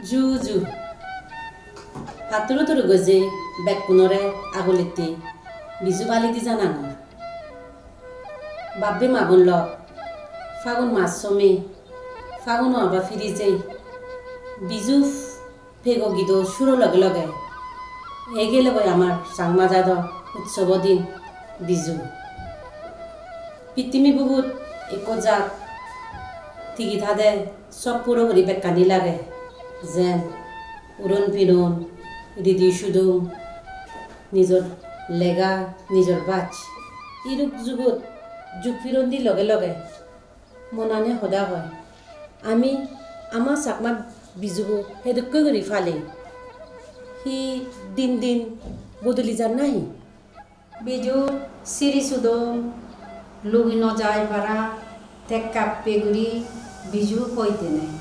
Juju. Haturu turu goze bekkunore agolete. Bizu bali di jananor. Babbe magun lo. Fagun masome. Fagun orba firize. Bizu ফেগো গীত সুর লগে লগে এগেলে বই আমার সাংমাজাদ উৎসব দিন বিজু পৃথিবী বহুত একজাত ঠিকি থাদে সব পুরো করি বেকানি লাগে যেন উড়ন পিরন রীতি সুদুম নিজর লেগা নিজর বাচ ইরূপ যুগত যুগ ফিরন দি লগে লগে মনানে সদা হয় আমি আমার চাকমাত বিজুবো হেদুক্কৈ কৰি ফালে হি দিন দিন বদলি যান নাই বিজু সিরি সুদম লুগি নজায় ভাড়া তেকাপ পেগুড়ি বিজু হইতে নেই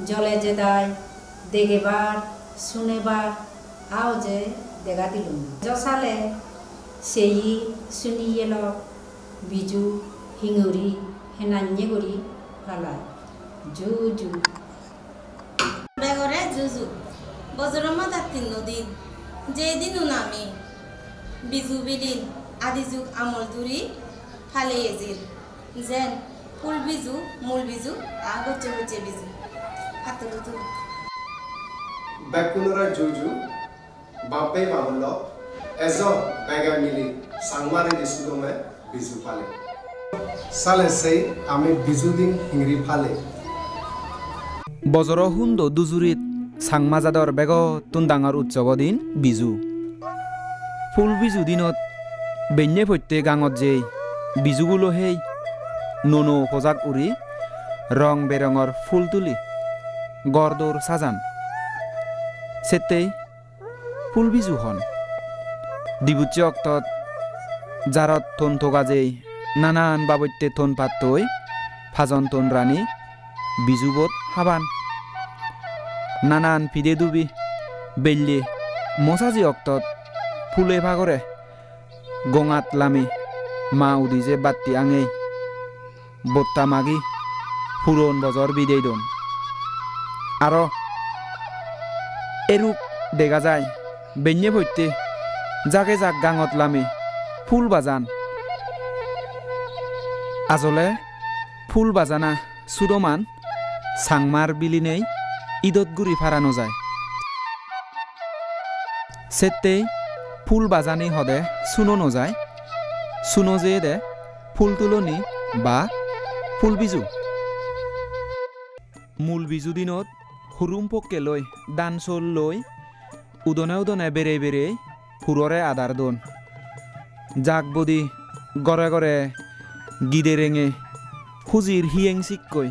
জলে যে দায় দেখেবার শুনেবার আও যে দেখা দিল না জসালে সেই শুনিয়ে ল বিজু হিঙুরি হেনান্যে করি ফালায় জু জু বেগরে জুজু বজরমা দাতিন নদীন যেদিন নামি বিজু বিদিন আদি যুগ আমল ধুরি ফালে এজিল যেন ফুল বিজু মূল বিজু আগচ্ছে হচ্ছে বিজু হাতলু তু বেকুনরা জুজু বাপে বাবল এজ বেগা মিলি সাংমারে দিসুদমে বিজু ফালে সালে সেই আমি বিজু দিন হিংরি ফালে বজর হুন্দ দুজুরিত সাংমাজাদর বেগ তুন্দাঙর উৎসব দিন বিজু ফুল বিজু দিনত বেন্যে ফত্যে গাঙত যে বিজুগুলো হেই ননো পোজাক উড়ি রং বেরঙর ফুল তুলি গড়দৌর সাজান সেতেই ফুল বিজু হন দিবুচ্চে অক্তত জারত থন থোকা যেই নানান বাবত্যে থন পাত্তই ফাজন তন রানী বিজুবত হাবান নানান ফিদে দুবি বেল্লি মশাজি অক্তত ফুলে ভাগরে গঙাত লামি মা উদি যে বাত্তি আঙেই বত্তা মাগি ফুরন বজর বিদেই দন আর এরূপ দেখা যায় বেন্যে ভৈতে জাগে জাক গাঙত লামি ফুল বাজান আজলে ফুল বাজানা সুদমান সাংমার বিলিনেই ঈদত গুড়ি ফারানো যায় সেতেই ফুল বাজানি হদে শুনো নজায় শুনো যে দে ফুল তুলনি বা ফুল বিজু মূল বিজু দিনত হুরুম পক্কে লই দান চল লই উদনে উদনে বেড়ে বেড়ে হুররে আদার দন জাক বদি গড়ে গড়ে গিদে রেঙে হুজির হিয়েং চিক্কই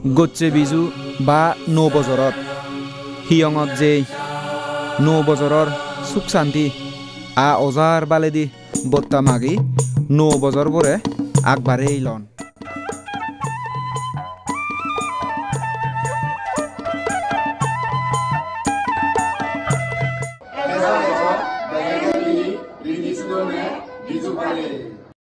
গচ্ছে বিজু বা নৌ বজৰত হিয়ঙত যেই নৌ বজৰৰ সুখ শান্তি আ অজাৰ বালেদি বত্তা মাগি নৌ বজৰবোৰে আগবাঢ়ি লন